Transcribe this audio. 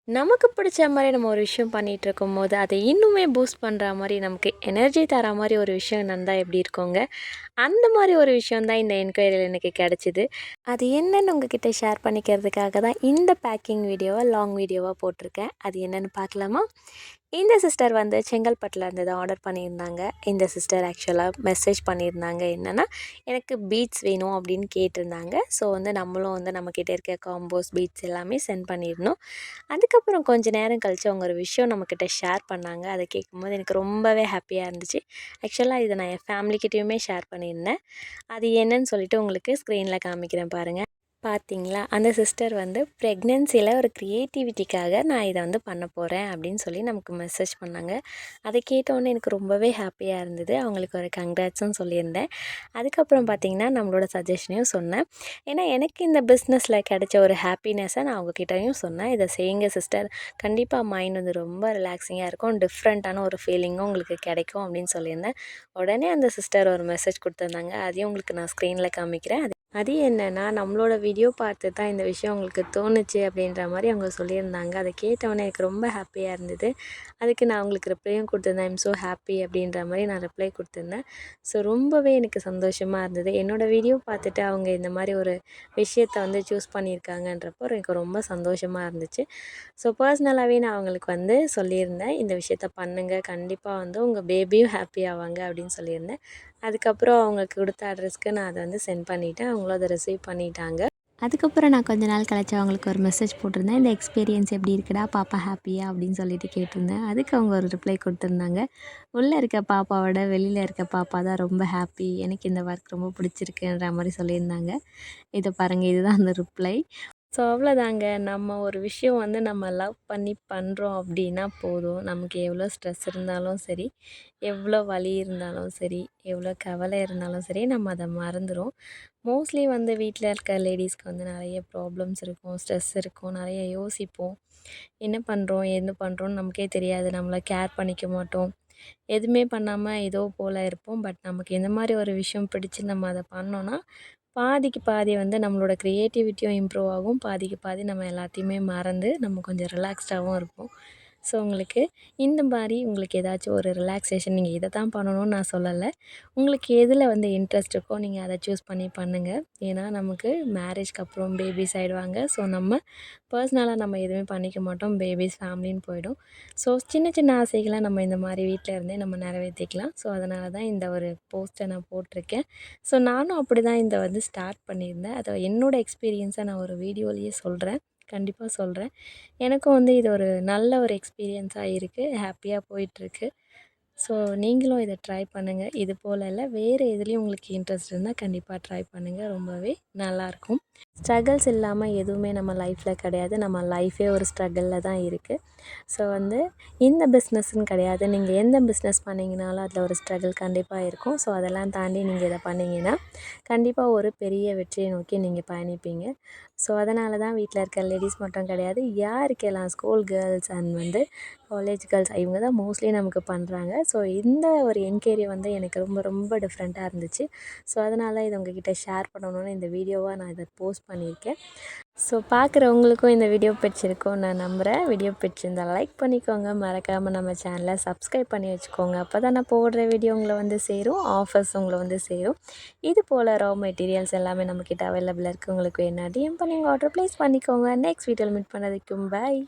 நமக்கு பிடிச்ச மாரி நம்ம ஒரு விஷயம் பண்ணிகிட்ருக்கும்போது, அதை இன்னுமே பூஸ்ட் பண்ணுற மாரி, நமக்கு எனர்ஜி தர மாரி ஒரு விஷயம் நடந்தா எப்படி இருக்குங்க? அந்த மாரி ஒரு விஷயம் தான் இந்த என்கொயரியில எனக்கு கெடைச்சிது. அது என்னன்னு உங்ககிட்ட ஷேர் பண்ணிக்கிறதுக்காக தான் இந்த பேக்கிங் வீடியோவா, லாங் வீடியோவா போட்டிருக்கேன். அது என்னன்னு பார்க்கலாமா? இந்த சிஸ்டர் வந்து செங்கல்பட்டுல இருந்து தான் ஆர்டர் பண்ணியிருந்தாங்க. இந்த சிஸ்டர் ஆக்சுவலா மெசேஜ் பண்ணியிருந்தாங்க. என்னன்னா, எனக்கு பீட்ஸ் வேணும் அப்படின்னு கேட்டிருந்தாங்க. ஸோ வந்து நம்மளும் வந்து நம்மக்கிட்ட இருக்க காம்போஸ், பீட்ஸ் எல்லாமே சென்ட் பண்ணியிருந்தோம். அதுக்கப்புறம் கொஞ்சம் நேரம் கழிச்சு அவங்க ஒரு விஷயம் நம்மக்கிட்ட ஷேர் பண்ணாங்க. அதை கேட்கும்போது எனக்கு ரொம்பவே ஹாப்பியாக இருந்துச்சு. ஆக்சுவலாக இதை நான் என் ஃபேமிலிக்கிட்டேயுமே ஷேர் பண்ணியிருந்தேன். அது என்னன்னு சொல்லிட்டு உங்களுக்கு ஸ்க்ரீனில் காமிக்கிறேன் பாருங்கள். பார்த்தீங்களா? அந்த சிஸ்டர் வந்து ப்ரெக்னன்சியில் ஒரு க்ரியேட்டிவிட்டிக்காக நான் இதை வந்து பண்ண போகிறேன் அப்படின்னு சொல்லி நமக்கு மெசேஜ் பண்ணாங்க. அதை கேட்டோன்னே எனக்கு ரொம்பவே ஹாப்பியாக இருந்தது. அவங்களுக்கு ஒரு கங்க்ராட்ஸும் சொல்லியிருந்தேன். அதுக்கப்புறம் பார்த்திங்கன்னா நம்மளோட சஜஷனையும் சொன்னேன். ஏன்னா எனக்கு இந்த பிஸ்னஸில் கிடைச்ச ஒரு ஹாப்பினஸை நான் அவங்கக்கிட்டயும் சொன்னேன். இதை செய்யுங்க சிஸ்டர், கண்டிப்பாக மைண்ட் வந்து ரொம்ப ரிலாக்ஸிங்காக இருக்கும், டிஃப்ரெண்ட்டான ஒரு ஃபீலிங்கும் உங்களுக்கு கிடைக்கும் அப்படின்னு சொல்லியிருந்தேன். உடனே அந்த சிஸ்டர் ஒரு மெசேஜ் கொடுத்துருந்தாங்க. அதையும் உங்களுக்கு நான் ஸ்க்ரீனில் காமிக்கிறேன். அது என்னென்னா, நம்மளோட வீடியோ பார்த்து தான் இந்த விஷயம் அவங்களுக்கு தோணுச்சு அப்படின்ற மாதிரி அவங்க சொல்லியிருந்தாங்க. அதை கேட்டவுடனே எனக்கு ரொம்ப ஹாப்பியாக இருந்தது. அதுக்கு நான் அவங்களுக்கு ரிப்ளையும் கொடுத்துருந்தேன். ஐம் ஸோ ஹாப்பி அப்படின்ற மாதிரி நான் ரிப்ளை கொடுத்துருந்தேன். ஸோ ரொம்பவே எனக்கு சந்தோஷமாக இருந்தது. என்னோடய வீடியோ பார்த்துட்டு அவங்க இந்த மாதிரி ஒரு விஷயத்த வந்து சூஸ் பண்ணியிருக்காங்கன்றப்போ எனக்கு ரொம்ப சந்தோஷமாக இருந்துச்சு. ஸோ பர்சனலாகவே நான் அவங்களுக்கு வந்து சொல்லியிருந்தேன், இந்த விஷயத்த பண்ணுங்கள், கண்டிப்பாக வந்து உங்கள் பேபியும் ஹாப்பி ஆவாங்க அப்படின்னு சொல்லியிருந்தேன். அதுக்கப்புறம் அவங்களுக்கு கொடுத்த அட்ரஸ்க்கு நான் அதை வந்து சென்ட் பண்ணிவிட்டேன். அவங்களும் அதை ரிசீவ் பண்ணிட்டாங்க. அதுக்கப்புறம் நான் கொஞ்ச நாள் கழிச்சு அவங்களுக்கு ஒரு மெசேஜ் போட்டிருந்தேன். இந்த எக்ஸ்பீரியன்ஸ் எப்படி இருக்குடா, பாப்பா ஹாப்பியா அப்படின்னு சொல்லிட்டு கேட்டிருந்தேன். அதுக்கு அவங்க ஒரு ரிப்ளை கொடுத்துருந்தாங்க. உள்ளே இருக்க பாப்பாவோட வெளியில் இருக்க பாப்பா தான் ரொம்ப ஹாப்பி, எனக்கு இந்த ஒர்க் ரொம்ப பிடிச்சிருக்குன்ற மாதிரி சொல்லியிருந்தாங்க. இதை பாருங்கள், இதுதான் அந்த ரிப்ளை. ஸோ அவ்வளோதாங்க. நம்ம ஒரு விஷயம் வந்து நம்ம லவ் பண்ணி பண்ணுறோம் அப்படின்னா போதும். நமக்கு எவ்வளோ ஸ்ட்ரெஸ் இருந்தாலும் சரி, எவ்வளோ வலி இருந்தாலும் சரி, எவ்வளோ கவலை இருந்தாலும் சரி, நம்ம அதை மறந்துடும். மோஸ்ட்லி வந்து வீட்டில் இருக்க லேடீஸ்க்கு வந்து நிறைய ப்ராப்ளம்ஸ் இருக்கும், ஸ்ட்ரெஸ் இருக்கும், நிறைய யோசிப்போம். என்ன பண்ணுறோம், என்ன பண்ணுறோன்னு நமக்கே தெரியாது. நம்மளை கேர் பண்ணிக்க மாட்டோம். எதுவுமே பண்ணாமல் ஏதோ போல் இருப்போம். பட் நமக்கு இந்த மாதிரி ஒரு விஷயம் பிடிச்சு நம்ம அதை பண்ணோன்னா, பாதிக்கு பாதி வந்து நம்மளோட க்ரியேட்டிவிட்டியும் இம்ப்ரூவ் ஆகும். பாதிக்கு பாதி நம்ம எல்லாத்தையுமே மறந்து நம்ம கொஞ்சம் ரிலாக்ஸ்டாகவும் இருப்போம். ஸோ உங்களுக்கு இந்த மாதிரி உங்களுக்கு ஏதாச்சும் ஒரு ரிலாக்ஸேஷன், நீங்கள் இதை தான் பண்ணணும்னு நான் சொல்லலை. உங்களுக்கு எதில் வந்து இன்ட்ரெஸ்ட் இருக்கோ நீங்கள் அதை சூஸ் பண்ணி பண்ணுங்கள். ஏன்னா நமக்கு மேரேஜ்க்கு அப்புறம் பேபிஸ் ஆகிடுவாங்க. ஸோ நம்ம பர்சனலாக நம்ம எதுவுமே பண்ணிக்க மாட்டோம். பேபிஸ், ஃபேமிலின்னு போயிடும். ஸோ சின்ன சின்ன ஆசைகளை நம்ம இந்த மாதிரி வீட்டில் இருந்தே நம்ம நிறைவேற்றிக்கலாம். ஸோ அதனால தான் இந்த ஒரு போஸ்ட்டை நான் போட்டிருக்கேன். ஸோ நானும் அப்படி தான் இதை வந்து ஸ்டார்ட் பண்ணியிருந்தேன். அதை என்னோடய எக்ஸ்பீரியன்ஸை நான் ஒரு வீடியோலேயே சொல்கிறேன். கண்டிப்பாக சொல்கிறேன். எனக்கும் வந்து இது ஒரு நல்ல ஒரு எக்ஸ்பீரியன்ஸாக இருக்குது. ஹாப்பியாக போயிட்டுருக்கு. ஸோ நீங்களும் இதை ட்ரை பண்ணுங்கள். இது போல் இல்லை, வேறு எதுலேயும் உங்களுக்கு இன்ட்ரெஸ்ட் இருந்தால் கண்டிப்பாக ட்ரை பண்ணுங்கள். ரொம்பவே நல்லாயிருக்கும். ஸ்ட்ரகிள்ஸ் இல்லாமல் எதுவுமே நம்ம லைஃப்பில் கிடையாது. நம்ம லைஃபே ஒரு ஸ்ட்ரகிளில் தான் இருக்குது. ஸோ வந்து இந்த பிஸ்னஸ்ன்னு கிடையாது, நீங்கள் எந்த பிஸ்னஸ் பண்ணிங்கனாலும் அதில் ஒரு ஸ்ட்ரகிள் கண்டிப்பாக இருக்கும். ஸோ அதெல்லாம் தாண்டி நீங்கள் இதை பண்ணிங்கன்னா கண்டிப்பாக ஒரு பெரிய வெற்றியை நோக்கி நீங்கள் பயணிப்பீங்க. ஸோ அதனால தான் வீட்டில் இருக்க லேடீஸ் மட்டும் கிடையாது, யாருக்கெல்லாம் ஸ்கூல் கேர்ள்ஸ் அண்ட் வந்து காலேஜ் கேர்ள்ஸ், இவங்க தான் மோஸ்ட்லி நமக்கு பண்ணுறாங்க. ஸோ இந்த ஒரு என்கொயரி வந்து எனக்கு ரொம்ப ரொம்ப டிஃப்ரெண்ட்டாக இருந்துச்சு. ஸோ அதனால் இதை உங்ககிட்ட ஷேர் பண்ணணும்னு இந்த வீடியோவாக நான் இதை போஸ்ட் பண்ணியிருக்கேன். ஸோ பார்க்குறவங்களுக்கும் இந்த வீடியோ பிடிச்சிருக்கும் நான் நம்புகிறேன். வீடியோ பிடிச்சிருந்தால் லைக் பண்ணிக்கோங்க. மறக்காமல் நம்ம சேனலை சப்ஸ்கிரைப் பண்ணி வச்சுக்கோங்க. அப்போ தான் நான் போடுற வீடியோ உங்களை வந்து சேரும், ஆஃபர்ஸ் உங்களை வந்து சேரும். இது போல் ரா மெட்டீரியல்ஸ் எல்லாமே நம்மக்கிட்ட அவைலபிளாக இருக்குது. உங்களுக்கு வேணா டிஎம் பண்ணி ஆர்டர் ப்ளேஸ் பண்ணிக்கோங்க. நெக்ஸ்ட் வீடியோவில் மீட் பண்ணதுக்கும் பாய்.